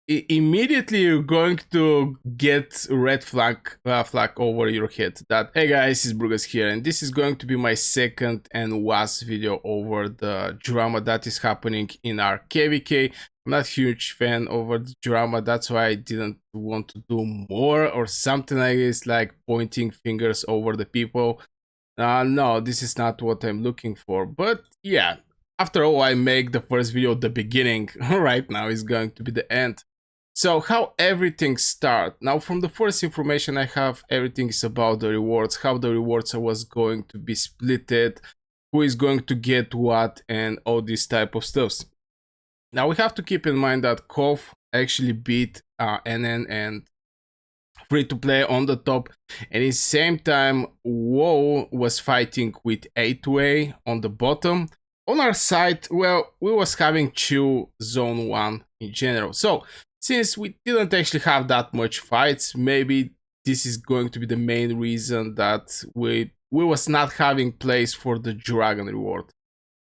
immediately you're going to get red flag over your head that, hey guys, it's Brugas here, and this is going to be my second and last video over the drama that is happening in our KVK. I'm not a huge fan over the drama, that's why I didn't want to do more or something like this, like pointing fingers over the people. No, this is not what I'm looking for, but yeah, after all, I make the first video the beginning. Right now is going to be the end. So how everything start. Now from the first information I have, everything is about the rewards, how the rewards was going to be splitted, who is going to get what, and all this type of stuff. Now we have to keep in mind that KOF actually beat NN and free to play on the top, and at the same time WoW was fighting with A2A on the bottom. On our side, well, we was having chill zone 1 in general. So since we didn't actually have that much fights, maybe this is going to be the main reason that we was not having place for the dragon reward.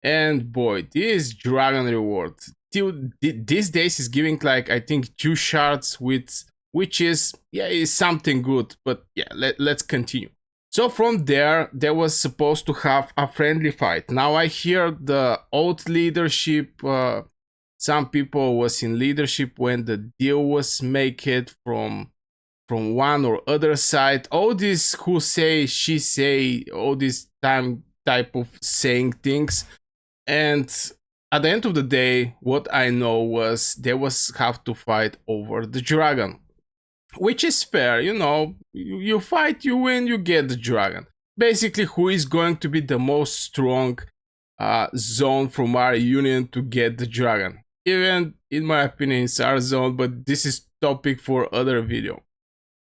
And boy, this dragon reward till these days is giving like, I think, 2 shards, with which is, yeah, is something good. But yeah, let's continue. So from there was supposed to have a friendly fight. Now I hear the old leadership, some people was in leadership when the deal was made from one or other side. All this who say, she say, all this type of saying things. And at the end of the day, what I know was they was have to fight over the dragon, which is fair. You know, you fight, you win, you get the dragon. Basically, who is going to be the most strong zone from our union to get the dragon? Even in my opinion, it's our zone, but this is topic for other video.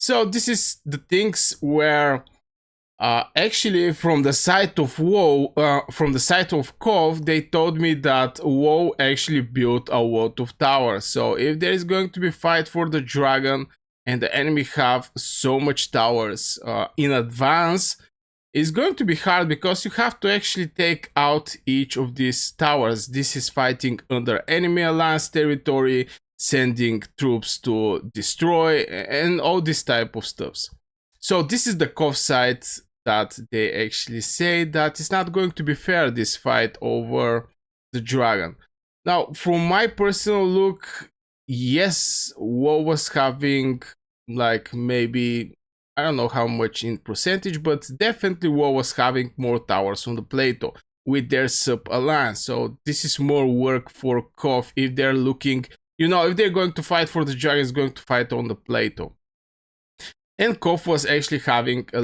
So this is the things where actually from the side of WoW, from the side of KOF, they told me that WoW actually built a lot of towers. So if there is going to be fight for the dragon and the enemy have so much towers in advance, it's going to be hard because you have to actually take out each of these towers. This is fighting under enemy alliance territory, sending troops to destroy, and all this type of stuffs. So this is the KOF side that they actually say that it's not going to be fair, this fight over the dragon. Now, from my personal look, yes, WoW was having like maybe, I don't know how much in percentage, but definitely WoW was having more towers on the plateau with their sub alliance. So this is more work for KOF if they're looking, you know, if they're going to fight for the dragon, it's going to fight on the plateau. And KOF was actually having a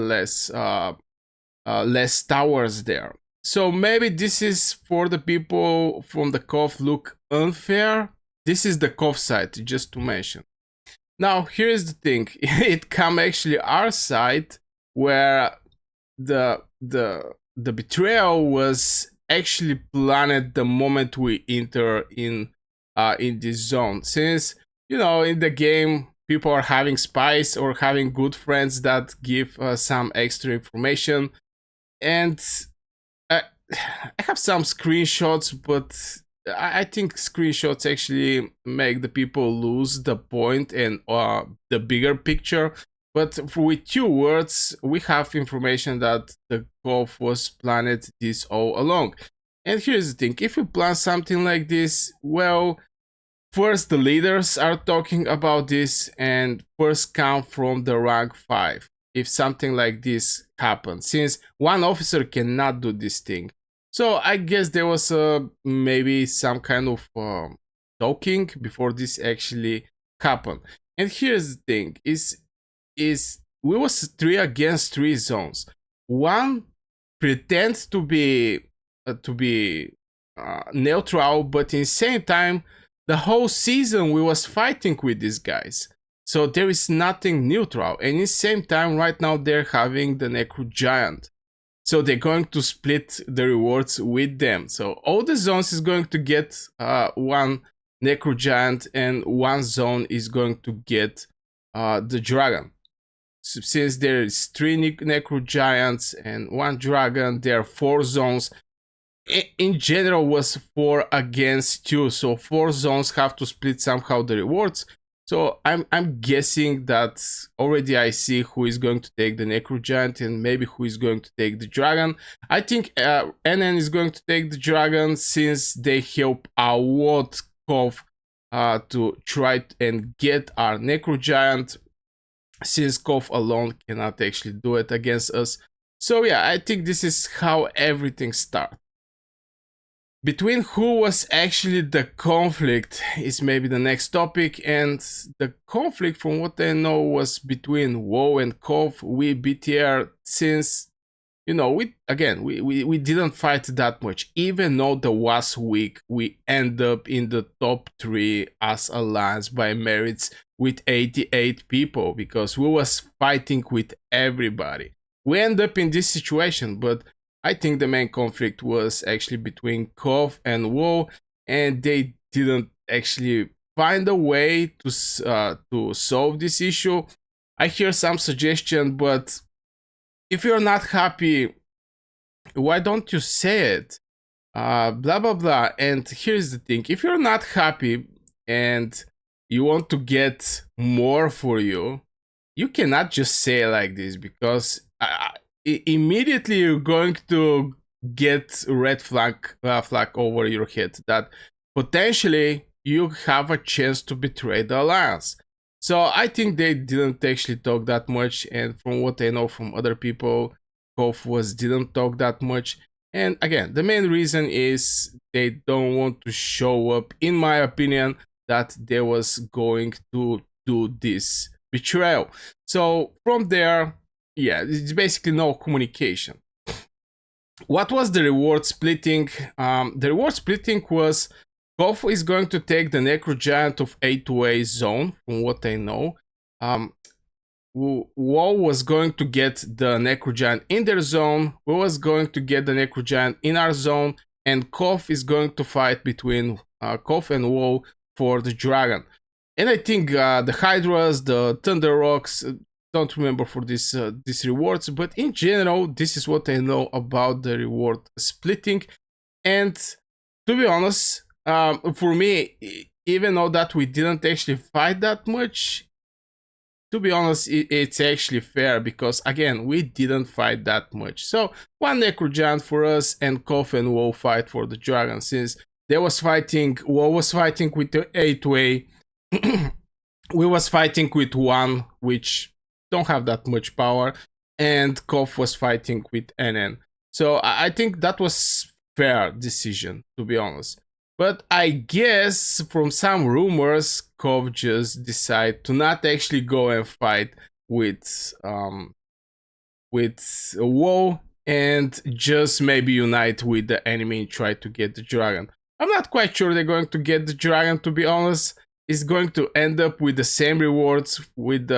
less towers there. So maybe this is for the people from the KOF look unfair. This is the KOF side, just to mention. Now here's the thing, it come actually our side where the betrayal was actually planned the moment we enter in this zone. Since, you know, in the game people are having spies or having good friends that give some extra information, and I have some screenshots, but I think screenshots actually make the people lose the point and the bigger picture. But with 2 words, we have information that the KOF was planned this all along. And here's the thing, if you plan something like this, well, first the leaders are talking about this, and first come from the rank 5 if something like this happens, since one officer cannot do this thing. So I guess there was maybe some kind of talking before this actually happened. And here's the thing: is we was 3 against 3 zones. One pretends to be neutral, but in the same time, the whole season we was fighting with these guys. So there is nothing neutral, and in the same time, right now they're having the Necro Giant. So they're going to split the rewards with them. So all the zones is going to get one Necro Giant, and one zone is going to get the dragon. So since there is 3 Necro Giants and 1 dragon, there are 4 zones. In general was 4 against 2, so 4 zones have to split somehow the rewards. So I'm guessing that already I see who is going to take the Necro Giant and maybe who is going to take the Dragon. I think NN is going to take the Dragon since they help a lot of to try and get our Necro Giant, since Kof alone cannot actually do it against us. So yeah, I think this is how everything starts. Between who was actually the conflict is maybe the next topic, and the conflict, from what I know, was between WoW and Kof. We BTR, since we didn't fight that much. Even though the last week we end up in the top 3 as alliance by merits with 88 people, because we was fighting with everybody. We end up in this situation, but I think the main conflict was actually between KOF and WoW, and they didn't actually find a way to solve this issue. I hear some suggestion, but if you're not happy, why don't you say it? Blah blah blah. And here's the thing: if you're not happy and you want to get more for you, you cannot just say it like this, because immediately you're going to get red flag over your head that potentially you have a chance to betray the alliance. So I think they didn't actually talk that much, and from what I know from other people, Kof was didn't talk that much. And again, the main reason is they don't want to show up, in my opinion, that they was going to do this betrayal. So from there, yeah, it's basically no communication. What was the reward splitting? The reward splitting was Kof is going to take the Necro Giant of A2A zone, from what I know. WoW was going to get the Necro Giant in their zone, we was going to get the Necro Giant in our zone, and Kof is going to fight between Kof and WoW for the Dragon. And I think the Hydras, the Thunder Rocks, don't remember for these rewards, but in general, this is what I know about the reward splitting. And to be honest, for me, even though that we didn't actually fight that much, to be honest, it's actually fair, because again, we didn't fight that much. So one Necro Giant for us, and Kof and WoW fight for the Dragon, since WoW was fighting with the A2A. We was fighting with one, which don't have that much power, and Kof was fighting with NN. So I think that was fair decision, to be honest. But I guess from some rumors, Kof just decided to not actually go and fight with WoW, and just maybe unite with the enemy and try to get the Dragon. I'm not quite sure they're going to get the Dragon, to be honest. It's going to end up with the same rewards with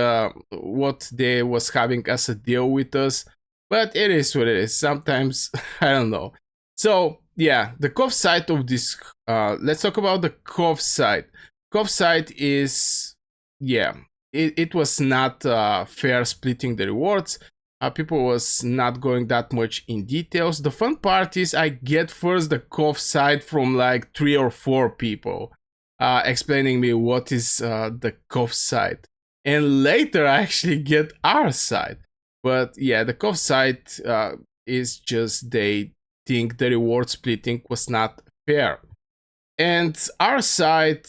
what they was having as a deal with us, but it is what it is. Sometimes I don't know. So yeah, the Kof side of this. Let's talk about the Kof side. Kof side is, yeah, it was not fair splitting the rewards. People was not going that much in details. The fun part is I get first the Kof side from like 3 or 4 people explaining me what is the Kof side, and later I actually get our side. But yeah, the Kof side is just they think the reward splitting was not fair, and our side,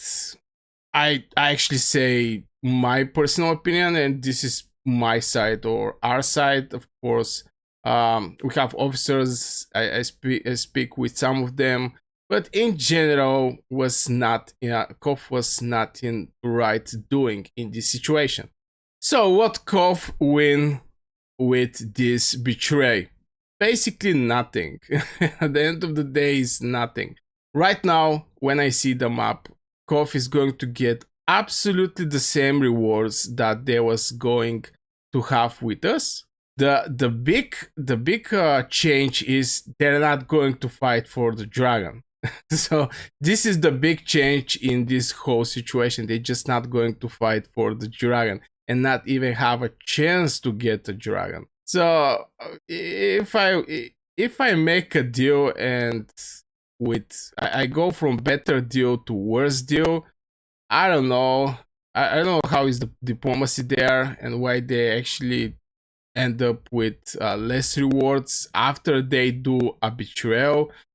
I actually say my personal opinion, and this is my side or our side, of course. We have officers. I speak with some of them, but in general, was not Kof was not in right doing in this situation. So what Kof win with this betray? Basically nothing. At the end of the day, is nothing. Right now, when I see the map, Kof is going to get absolutely the same rewards that they was going to have with us. The big change is they're not going to fight for the Dragon. So this is the big change in this whole situation. They're just not going to fight for the Dragon and not even have a chance to get the Dragon. So if I make a deal and I go from better deal to worse deal, I don't know. I don't know how is the diplomacy there and why they actually end up with less rewards after they do a betrayal.